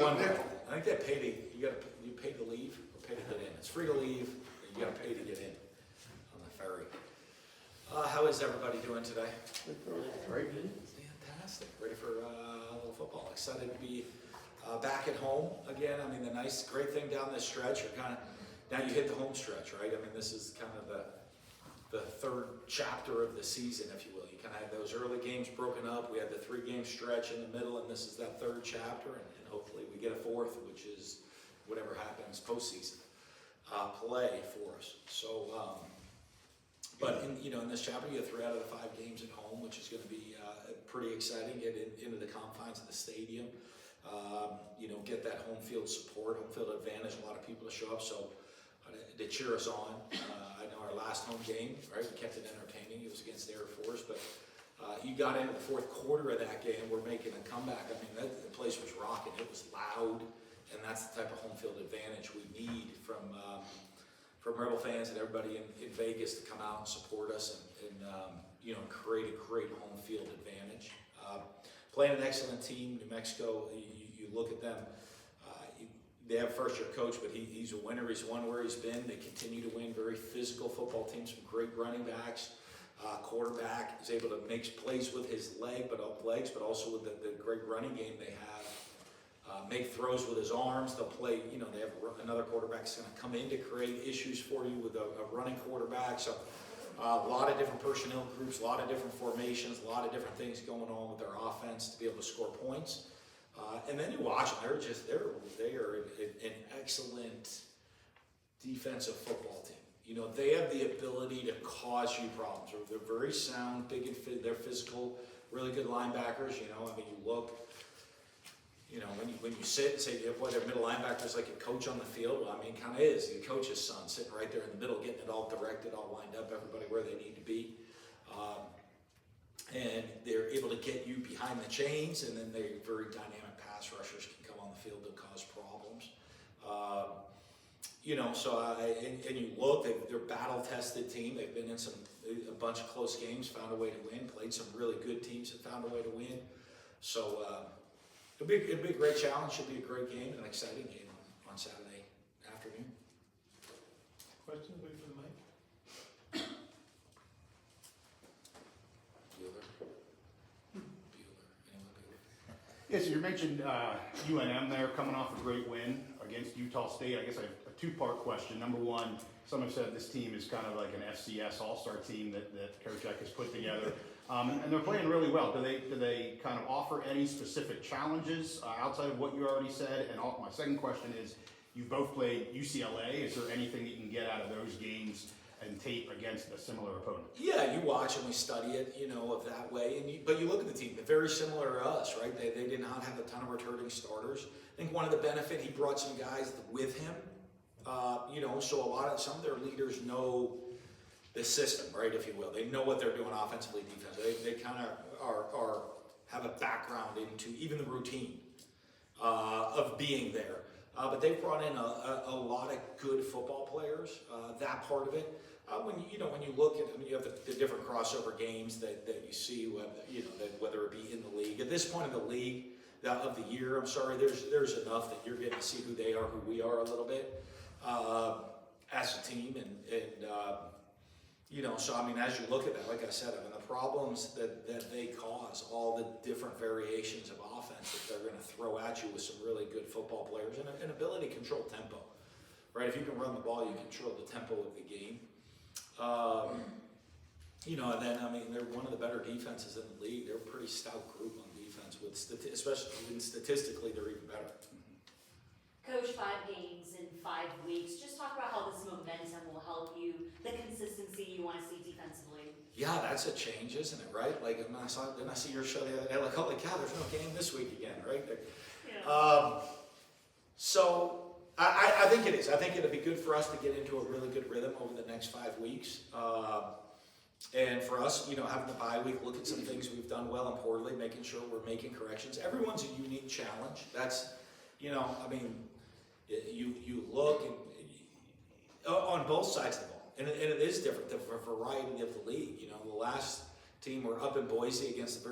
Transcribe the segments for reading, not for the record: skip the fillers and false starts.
one. I think they pay to, you pay to leave or pay to get in. It's free to leave, and you got to pay to get in on the ferry. How is everybody doing today? Great. Fantastic. Ready for a little football. Excited to be back at home again. I mean, the great thing down this stretch, you're kind of, now you hit the home stretch, right? I mean, this is kind of the third chapter of the season, if you will. You kind of had those early games broken up. We had the 3-game stretch in the middle, and this is that third chapter, and hopefully we get a fourth, which is whatever happens postseason play for us. So, but in this chapter, you have 3 out of the 5 games at home, which is going to be pretty exciting. Get into the confines of the stadium. Get that home field support, home field advantage. A lot of people to show up, so to cheer us on. I know our last home game, right? We kept it entertaining. It was against the Air Force, but you got into the fourth quarter of that game. We're making a comeback. I mean, the place was rocking. It was loud, and that's the type of home field advantage we need from Rebel fans and everybody in Vegas to come out and support us and create a great home field advantage. Playing an excellent team, New Mexico. You look at them. They have a first-year coach, but he's a winner. He's won where he's been. They continue to win. Very physical football team. Some great running backs. Quarterback is able to make plays with his legs, but also with the great running game they have. Make throws with his arms. They'll play. They have another quarterback that's going to come in to create issues for you with a running quarterback. So a lot of different personnel groups, a lot of different formations, a lot of different things going on with their offense to be able to score points. And then you watch them; they are an excellent defensive football team. They have the ability to cause you problems. They're very sound, big and they're physical, really good linebackers. You look. When you sit and say, boy, their middle linebackers like a coach on the field. Well, I mean, kind of is. The coach's son sitting right there in the middle, getting it all directed, all lined up, everybody where they need to be. And they're able to get you behind the chains, and then they're very dynamic pass rushers can come on the field and cause problems. And you look, they're a battle-tested team. They've been in a bunch of close games, found a way to win, played some really good teams that found a way to win. So it'll be a great challenge. Should be a great game, an exciting game on Saturday afternoon. Questions? Wait for the mic. Yes, you mentioned UNM there coming off a great win against Utah State. I guess I have a 2-part question. Number one, some have said this team is kind of like an FCS all-star team that Coach Eck has put together. And they're playing really well. Do they kind of offer any specific challenges outside of what you already said? And my second question is, you both played UCLA. Is there anything that you can get out of those games and tape against a similar opponent? Yeah, you watch and we study it, of that way. But you look at the team; they're very similar to us, right? They did not have a ton of returning starters. I think one of the benefit, he brought some guys with him. So some of their leaders know the system, right, if you will. They know what they're doing offensively, defensively. They kind of have a background into even the routine of being there. But they've brought in a lot of good football players. That part of it. When you look at, you have the different crossover games that you see, whether it be in the league. At this point in the league of the year, there's enough that you're getting to see who they are, who we are a little bit as a team, So as you look at that, like I said, the problems that they cause, all the different variations of offense that they're going to throw at you with some really good football players and an ability to control tempo, right? If you can run the ball, you control the tempo of the game. And then they're one of the better defenses in the league. They're a pretty stout group on defense, especially statistically, they're even better. Coach, 5 games in 5 weeks. Just talk about how this momentum will help you, the consistency you want to see defensively. Yeah, that's a change, isn't it, right? Like, didn't I see your show the other day? Like, holy cow, there's no game this week again, right? Yeah. So I think it is. I think it'll be good for us to get into a really good rhythm over the next 5 weeks. And for us, having the bye week, look at some things we've done well and poorly, making sure we're making corrections. Everyone's a unique challenge. That's, you look on both sides of the ball, and it is different, the variety of the league. The last team. We're up in Boise against a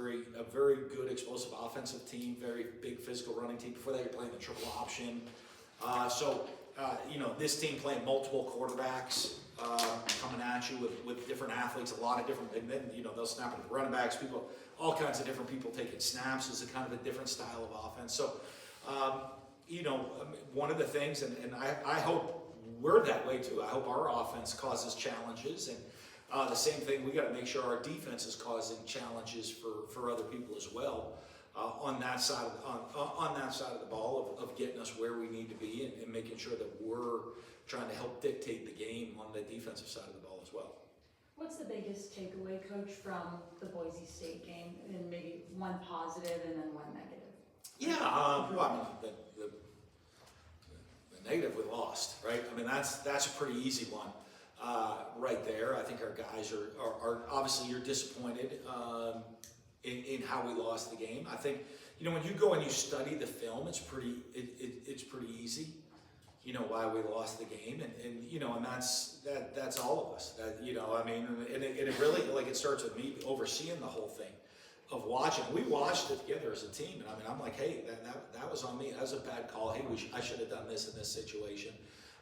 very good explosive offensive team, very big physical running team. Before that, you're playing the triple option. This team playing multiple quarterbacks coming at you with different athletes, a lot of different, and then, they'll snap it with running backs, people, all kinds of different people taking snaps is a kind of a different style of offense. So, one of the things, and I hope we're that way too. I hope our offense causes challenges, and the same thing, we got to make sure our defense is causing challenges for other people as well. On that side of the ball of getting us where we need to be and making sure that we're trying to help dictate the game on the defensive side of the ball as well. What's the biggest takeaway, Coach, from the Boise State game, and maybe one positive and then one negative? Yeah, the negative, we lost, right? I mean, that's a pretty easy one right there. I think our guys are obviously, you're disappointed in how we lost the game. I think, when you go and you study the film, it's pretty easy, why we lost the game, and that's all of us. That, and it really, it starts with me overseeing the whole thing, of watching. We watched it together as a team, and I'm like, hey, that was on me. That was a bad call. Hey, I should have done this in this situation.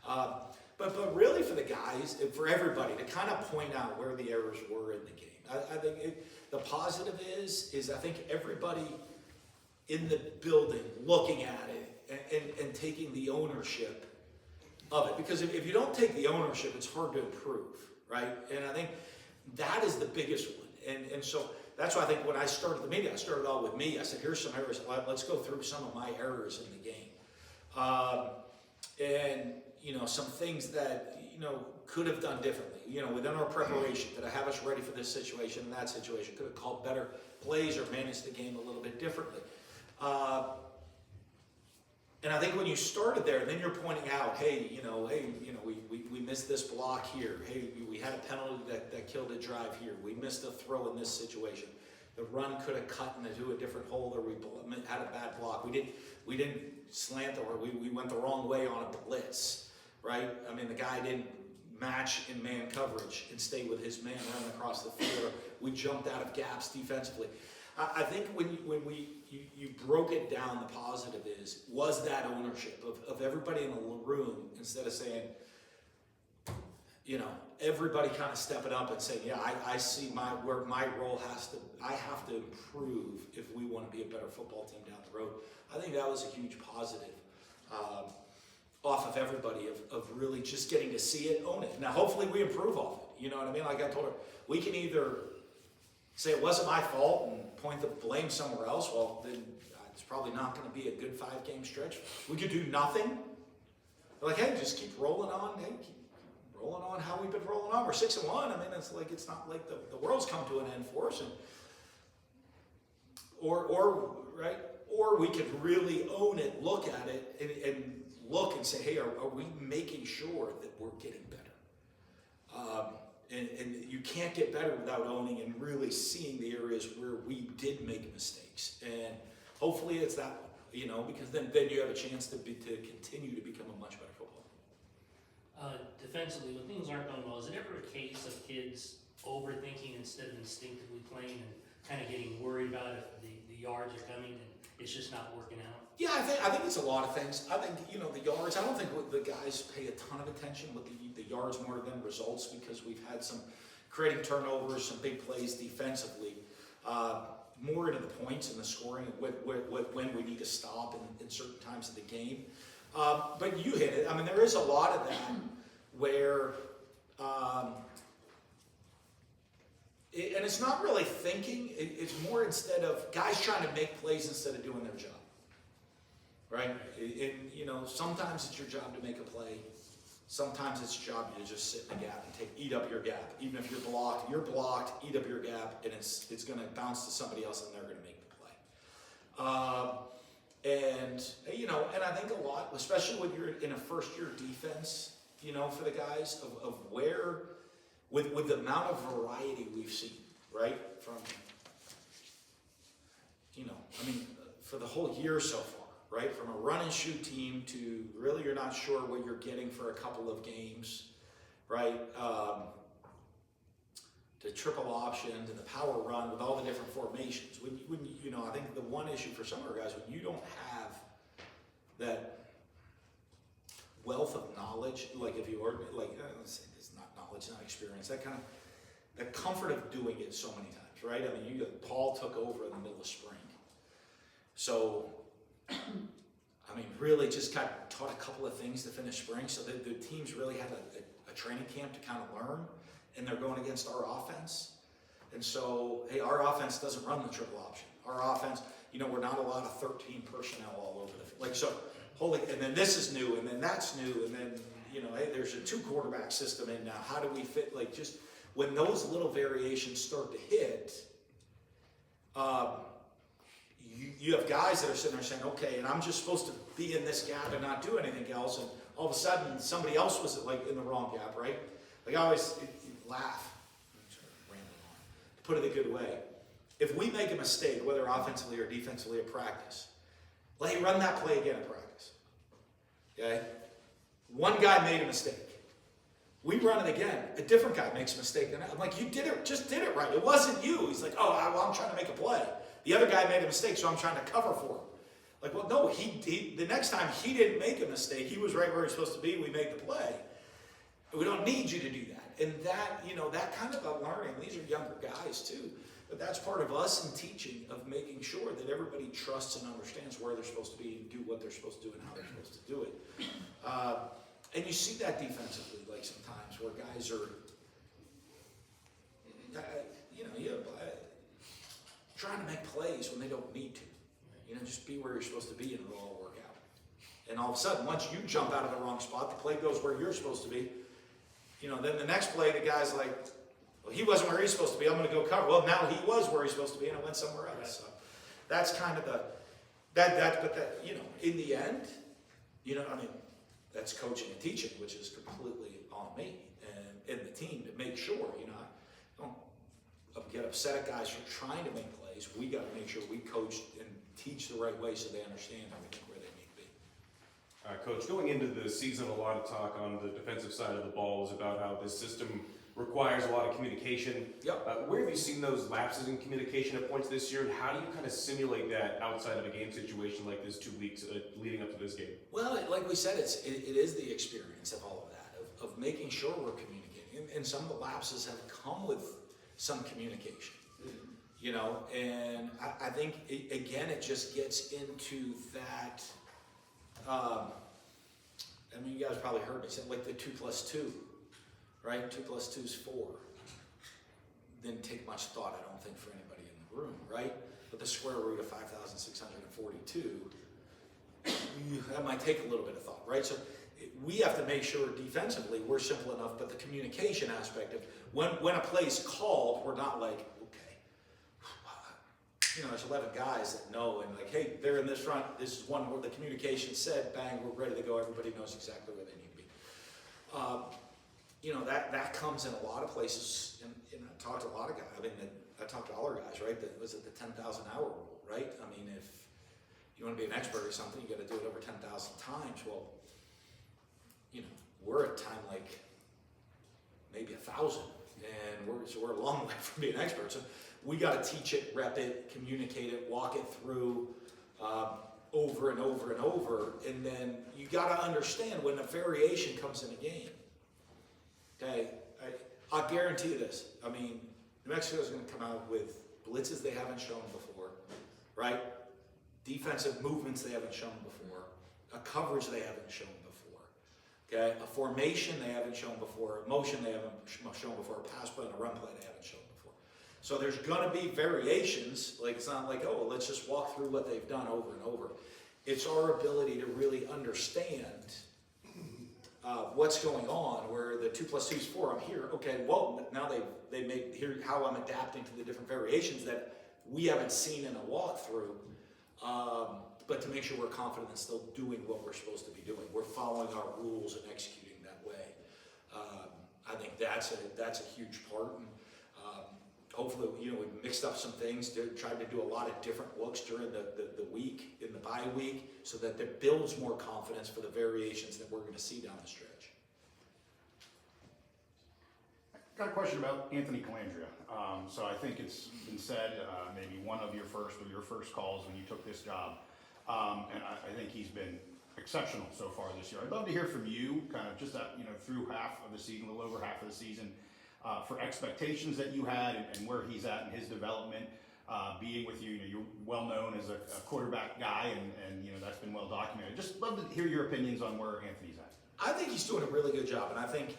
But really, for the guys, for everybody, to kind of point out where the errors were in the game. I think the positive is I think everybody in the building looking at it and taking the ownership of it. Because if you don't take the ownership, it's hard to improve, right? And I think that is the biggest one. And so that's why I think when I started the meeting, I started all with me. I said, here's some errors. Let's go through some of my errors in the game. Some things that, could have done differently, within our preparation, that I have us ready for this situation and that situation, could have called better plays or managed the game a little bit differently. And I think when you started there, and then you're pointing out, we missed this block here. Hey, we had a penalty that killed a drive here. We missed a throw in this situation. The run could have cut into a different hole, or we had a bad block. We didn't slant, or we went the wrong way on a blitz, right? I mean, the guy didn't match in man coverage and stay with his man running across the field. We jumped out of gaps defensively. I think when you broke it down, the positive was that ownership of everybody in the room, instead of saying, everybody kind of stepping up and saying, yeah, I see where my role I have to improve if we want to be a better football team down the road. I think that was a huge positive off of everybody of really just getting to see it, own it. Now, hopefully we improve off it. You know what I mean? Like I told her, we can either say it wasn't my fault and point the blame somewhere else. Well, then it's probably not going to be a good 5-game stretch. We could do nothing. They're like, hey, just keep rolling on. Hey, keep rolling on how we've been rolling on. We're 6-1. I mean, it's not like the world's come to an end for us. Or we could really own it, look at it, and look and say, hey, are we making sure that we're getting better? And you can't get better without owning and really seeing the areas where we did make mistakes. And hopefully it's that, because then you have a chance to continue to become a much better football team. Defensively, when things aren't going well, is it ever a case of kids overthinking instead of instinctively playing and kind of getting worried about if the yards are coming and it's just not working out? Yeah, I think it's a lot of things. I think, the yards, I don't think the guys pay a ton of attention with the yards more than results, because we've had some creating turnovers, some big plays defensively, more into the points and the scoring, when we need to stop in certain times of the game. But you hit it. I mean, there is a lot of that where, and it's not really thinking, it's more instead of guys trying to make plays instead of doing their job. Right? And, sometimes it's your job to make a play. Sometimes it's your job to just sit in the gap and eat up your gap. Even if you're blocked, eat up your gap, and it's going to bounce to somebody else, and they're going to make the play. And I think a lot, especially when you're in a first-year defense, for the guys, of where, with the amount of variety we've seen, right? From, for the whole year so far. Right, from a run and shoot team to really you're not sure what you're getting for a couple of games, right? to triple option, to the power run with all the different formations. When you know, I think the one issue for some of our guys, when you don't have that wealth of knowledge, like if you are, like, it's not knowledge, not experience, that kind of, the comfort of doing it so many times, right? I mean, Paul took over in the middle of spring. So, I mean, really just kind of taught a couple of things to finish spring, so the teams really had a training camp to kind of learn, and they're going against our offense. And so, hey, our offense doesn't run the triple option. Our offense, you know, we're not a lot of 13 personnel all over the, like, so, holy, and then this is new, and then that's new, and then, you know, hey, there's a 2 quarterback system in now. How do we fit, like, just when those little variations start to hit, you have guys that are sitting there saying, okay, and I'm just supposed to be in this gap and not do anything else, and all of a sudden somebody else was like in the wrong gap, right? Like I always laugh, to put it a good way. If we make a mistake, whether offensively or defensively at practice, well, hey, run that play again at practice. Okay? One guy made a mistake. We run it again. A different guy makes a mistake. And I'm like, you just did it right. It wasn't you. He's like, oh, well, I'm trying to make a play. The other guy made a mistake, so I'm trying to cover for him. Like, well, no, the next time he didn't make a mistake. He was right where he's supposed to be. We made the play. We don't need you to do that. And that, you know, that kind of a learning, these are younger guys too, but that's part of us in teaching, of making sure that everybody trusts and understands where they're supposed to be and do what they're supposed to do and how they're supposed to do it. And you see that defensively, like sometimes where guys are, you know, trying to make plays when they don't need to. You know, just be where you're supposed to be and it'll all work out. And all of a sudden, once you jump out of the wrong spot, the play goes where you're supposed to be. You know, then the next play, the guy's like, well, he wasn't where he's supposed to be. I'm going to go cover. Well, now he was where he's supposed to be, and it went somewhere else. Right. So that's kind of but you know, in the end, you know, I mean, that's coaching and teaching, which is completely on me and the team to make sure, you know, I don't get upset at guys for trying to make plays. We got to make sure we coach and teach the right way so they understand everything where they need to be. Coach, going into the season, a lot of talk on the defensive side of the ball is about how this system requires a lot of communication. Yep. Where have you seen those lapses in communication at points this year, and how do you kind of simulate that outside of a game situation like this 2 weeks leading up to this game? Well, like we said, it is the experience of all of that, of making sure we're communicating. And some of the lapses have come with some communication, you know, and I think, again, it just gets into that, I mean, you guys probably heard me say, like the 2+2, right? 2 + 2 is 4. Didn't take much thought, I don't think, for anybody in the room, right? But the square root of 5,642, that might take a little bit of thought, right? So we have to make sure defensively we're simple enough, but the communication aspect of when a play's called, we're not like, okay, you know, there's 11 guys that know, and like, hey, they're in this front, this is one where the communication said, bang, we're ready to go, everybody knows exactly where they need to be. You know, that comes in a lot of places, and I talked to a lot of guys, I mean, I talked to all our guys, right? That was it the 10,000 hour rule, right? I mean, if you want to be an expert or something, you got to do it over 10,000 times. Well, you know, we're at time like maybe 1,000, and we're a long way from being experts. So we got to teach it, rep it, communicate it, walk it through over and over and over, and then you got to understand when a variation comes in a game. Okay, I'll guarantee you this. I mean, New Mexico is going to come out with blitzes they haven't shown before, right? Defensive movements they haven't shown before, a coverage they haven't shown before, okay? A formation they haven't shown before, a motion they haven't shown before, a pass play and a run play they haven't shown before. So there's going to be variations. Like, it's not like, oh, well, let's just walk through what they've done over and over. It's our ability to really understand what's going on, where the 2 + 2 is 4, I'm here, okay, well, now they made here how I'm adapting to the different variations that we haven't seen in a walkthrough, but to make sure we're confident and still doing what we're supposed to be doing. We're following our rules and executing that way. I think that's a huge part, and hopefully, you know, we mixed up some things, tried to do a lot of different looks during the week, in the bye week, so that it builds more confidence for the variations that we're going to see down the stretch. Got a question about Anthony Calandria. So I think it's been said, maybe one of your first calls when you took this job. And I think he's been exceptional so far this year. I'd love to hear from you, kind of just that, through half of the season, a little over half of the season, for expectations that you had and where he's at in his development, being with you. You're well known as a quarterback guy, and that's been well documented. Just love to hear your opinions on where Anthony's at. I think he's doing a really good job, and I think,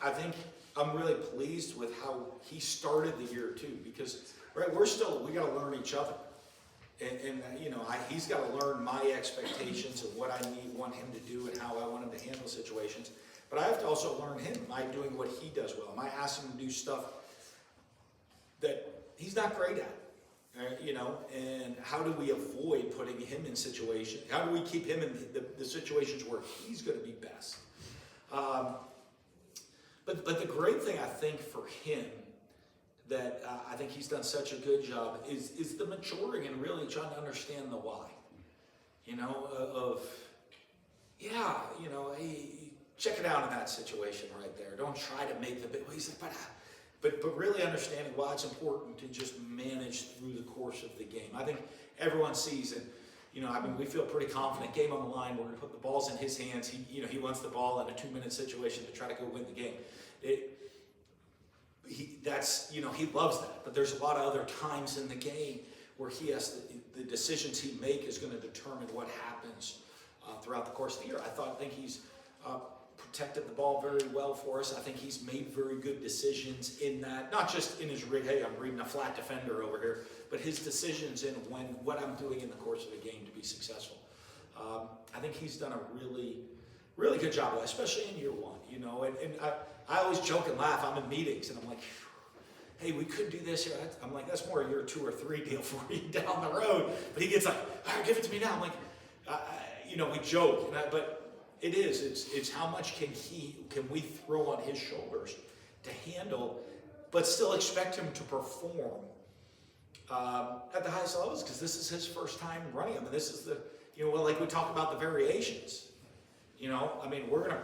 I think I'm really pleased with how he started the year too, because, right, we got to learn each other. And he's got to learn my expectations of what I want him to do and how I want him to handle situations. But I have to also learn him. Am I doing what he does well? Am I asking him to do stuff that he's not great at? And how do we avoid putting him in situations? How do we keep him in the situations where he's going to be best? But the great thing I think for him that I think he's done such a good job is the maturing and really trying to understand the why. Hey, check it out in that situation right there. Don't try to make the big. He said, but really understanding why it's important to just manage through the course of the game. I think everyone sees it. We feel pretty confident. Game on the line. We're going to put the balls in his hands. He wants the ball in a 2-minute situation to try to go win the game. He loves that. But there's a lot of other times in the game where the decisions he makes is going to determine what happens throughout the course of the year. I think he's protected the ball very well for us. I think he's made very good decisions in that, not just in his hey, I'm reading a flat defender over here, but his decisions in what I'm doing in the course of the game to be successful. I think he's done a really, really good job, especially in year one. And I always joke and laugh. I'm in meetings and I'm like, hey, we could do this here. I'm like, that's more a year 2 or 3 deal for you down the road. But he gets like, give it to me now. I'm like, we joke, but it is. It's how much can we throw on his shoulders to handle, but still expect him to perform at the highest levels, because this is his first time running them. And this is like we talk about the variations. We're going to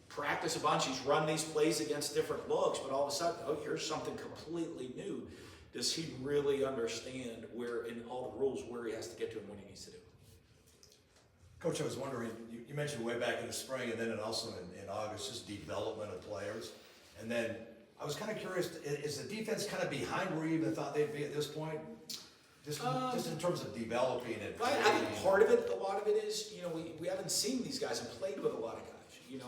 practice a bunch. He's run these plays against different looks, but all of a sudden, here's something completely new. Does he really understand where in all the rules where he has to get to and what he needs to do? Coach, I was wondering, you mentioned way back in the spring and then also in August, just development of players. And then I was kind of curious, is the defense kind of behind where you even thought they'd be at this point? Just in terms of developing it. I think part of it, a lot of it is, we haven't seen these guys and played with a lot of guys. And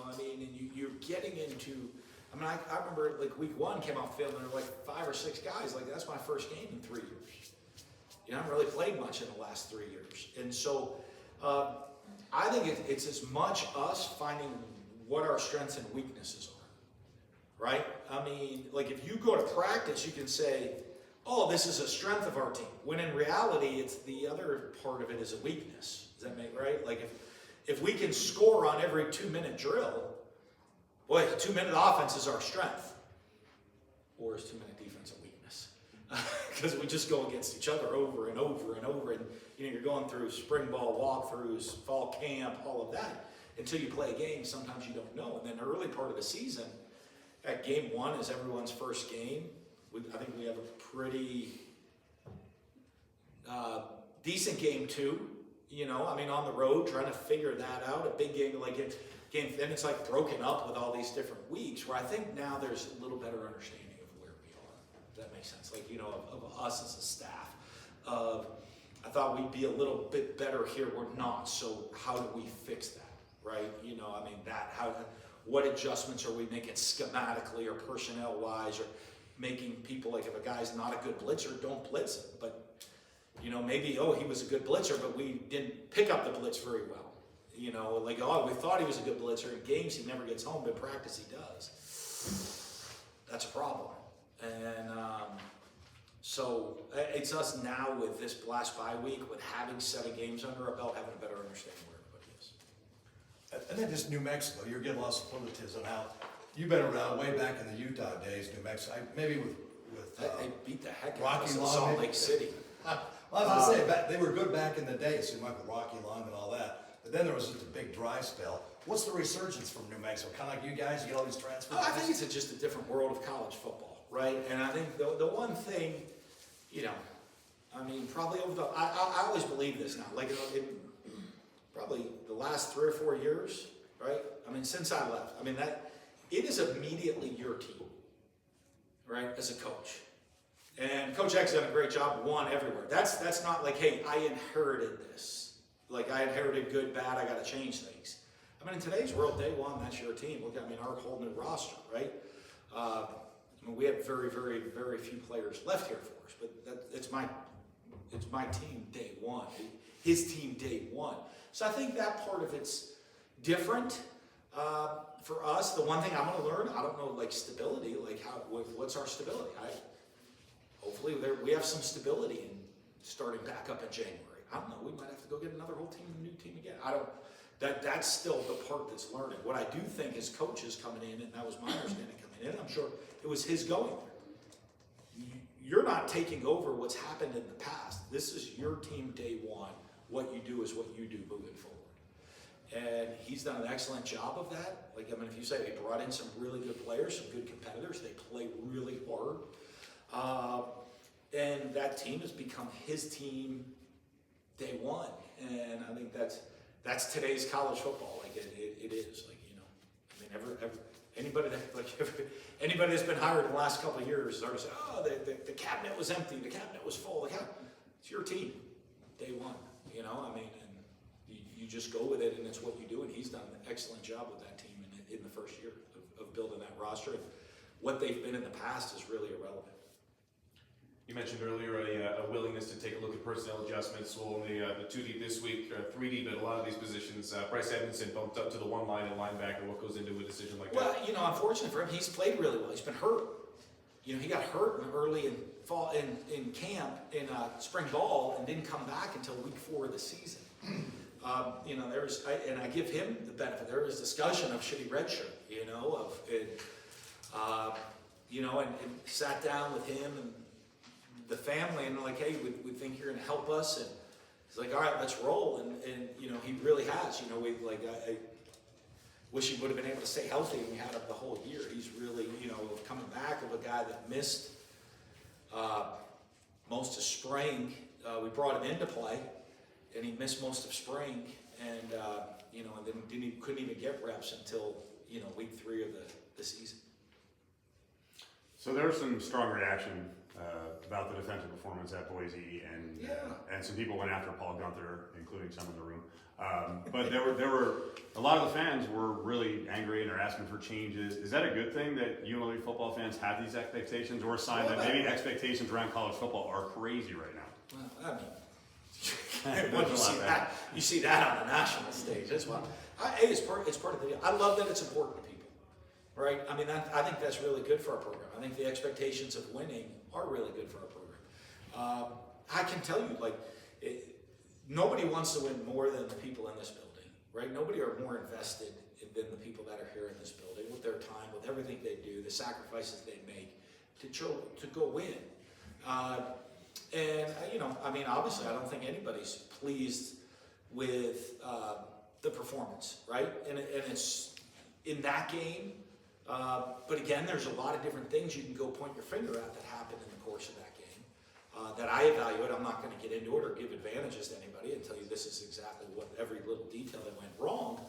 you're getting into, I remember like week 1 came off the field and there were like 5 or 6 guys, like that's my first game in 3 years. I haven't really played much in the last 3 years. And so I think it's as much us finding what our strengths and weaknesses are, right? Like if you go to practice, you can say, oh, this is a strength of our team. When in reality, it's the other part of it is a weakness. Does that make right? Like if we can score on every 2-minute drill, boy, 2-minute offense is our strength. Or is 2-minute defense a weakness? Because we just go against each other over and over and over. And you're going through spring ball walkthroughs, fall camp, all of that. Until you play a game, sometimes you don't know. And then the early part of the season, at game 1 is everyone's first game. I think we have a pretty decent game 2. On the road, trying to figure that out. A big game then it's like broken up with all these different weeks. Where I think now there's a little better understanding of where we are. If that makes sense. Of us as a staff. I thought we'd be a little bit better here. We're not. So how do we fix that? Right? What adjustments are we making schematically or personnel wise, or making people, like if a guy's not a good blitzer, don't blitz him. But maybe, he was a good blitzer, but we didn't pick up the blitz very well. We thought he was a good blitzer. In games, he never gets home, but in practice, he does. That's a problem. And so it's us now with this last bye week, with having 7 games under our belt, having a better understanding where everybody is. And then just New Mexico, you're getting a lot of superlatives on how you've been around way back in the Utah days, New Mexico. Maybe with They beat the heck out of Rocky us in Long, Salt Lake City. Well, I was going to say, they were good back in the day, so you might with Rocky Long and all that. but then there was just a big dry spell. What's the resurgence from New Mexico? Kind of like you guys, you get all these transfers? I think it's just a different world of college football, right? And I think the one thing, you know, I mean, probably over I always believe this now, like in probably the last 3 or 4 years, right? I mean, since I left, I mean, that it is immediately your team, right, as a coach. And Coach X has done a great job, won everywhere. That's not like, hey, I inherited this. Like, I inherited good, bad, I got to change things. I mean, in today's world, day one, that's your team. Look, I mean, our whole new roster, right? I mean, we have very, very, very few players left here for us, but it's my team day one, his team day one. So I think that part of it's different for us. The one thing I'm going to learn, I don't know, like stability, like what's our stability? Hopefully we have some stability in starting back up in January. I don't know, we might have to go get another whole team, new team again. That's still the part that's learning. What I do think is coaches coming in, and that was my understanding coming in, I'm sure it was his going there. You're not taking over what's happened in the past. This is your team day one. What you do is what you do moving forward. And he's done an excellent job of that. Like, I mean, if you say they brought in some really good players, some good competitors, they play really hard. And that team has become his team day one. And I think that's today's college football. Like it is. Like, you know, I mean, anybody that's been hired in the last couple of years is already saying, oh, the cabinet was empty, the cabinet was full. Like, it's your team, day one. You know, I mean, and you just go with it, and it's what you do. And he's done an excellent job with that team in the first year of building that roster. And what they've been in the past is really irrelevant. You mentioned earlier a willingness to take a look at personnel adjustments. Well, in the 2 deep this week, 3 deep at a lot of these positions. Bryce Edmondson bumped up to the 1 line and linebacker. What goes into a decision like that? Well, you know, unfortunately for him, he's played really well. He's been hurt. You know, he got hurt early in fall in camp in spring ball and didn't come back until week 4 of the season. You know, I give him the benefit. There was discussion of should he redshirt. You know, you know, and sat down with him and the family, and they're like, hey, we think you're going to help us, and he's like, all right, let's roll, and you know, he really has. You know, I wish he would have been able to stay healthy, and we had him the whole year. He's really, you know, coming back of a guy that missed most of spring. We brought him into play, and he missed most of spring, and you know, and then couldn't even get reps until, you know, week 3 of the season. So there was some strong reaction about the defensive performance at Boise, and some people went after Paul Gunther, including some in the room. But there were a lot of the fans were really angry and are asking for changes. Is that a good thing that UNLV football fans have these expectations, or a sign that maybe expectations around college football are crazy right now? Well, I mean, when you see that on the national stage as well. It's part of the deal. I love that it's important to people, right? I mean, I think that's really good for our program. I think the expectations of winning are really good for our program. I can tell you, like, nobody wants to win more than the people in this building, right? Nobody are more invested than the people that are here in this building with their time, with everything they do, the sacrifices they make to go win. And, you know, I mean, obviously, I don't think anybody's pleased with the performance, right? And it's in that game. But again, there's a lot of different things you can go point your finger at that happened in the course of that game that I evaluate. I'm not going to get into it or give advantages to anybody and tell you this is exactly what every little detail that went wrong.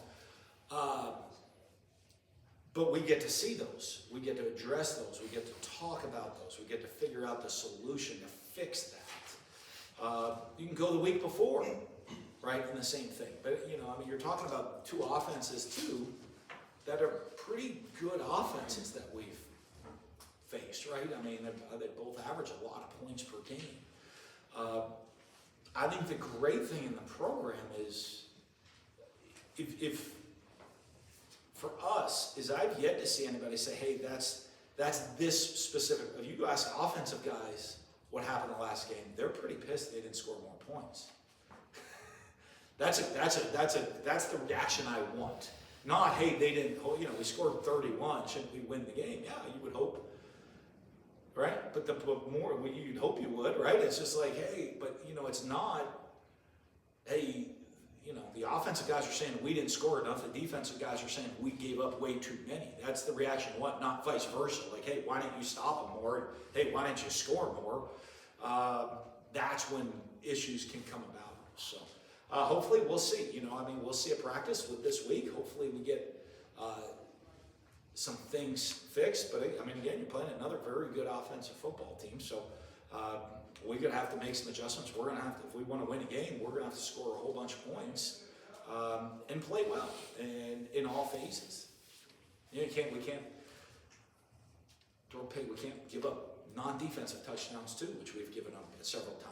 But we get to see those. We get to address those. We get to talk about those. We get to figure out the solution to fix that. You can go the week before, right, and the same thing. But, you know, I mean, you're talking about 2 offenses, too, that are pretty good offenses that we've faced, right? I mean, they both average a lot of points per game. I think the great thing in the program is, if for us, is I've yet to see anybody say, hey, that's this specific. If you ask offensive guys what happened the last game, they're pretty pissed they didn't score more points. That's the reaction I want. Not, hey, they didn't, you know, we scored 31, shouldn't we win the game? Yeah, you would hope, right? But more, you'd hope you would, right? It's just like, hey, but, you know, it's not, hey, you know, the offense offensive guys are saying we didn't score enough, the defensive guys are saying we gave up way too many. That's the reaction, not vice versa. Like, hey, why didn't you stop them more? Hey, why didn't you score more? That's when issues can come about. So hopefully we'll see. We'll see a practice with this week. Hopefully we get some things fixed. But again, you're playing another very good offensive football team. So we're going to have to make some adjustments. We're going to have to, if we want to win a game, we're going to have to score a whole bunch of points and play well and in all phases. We can't give up non-defensive touchdowns too, which we've given up several times.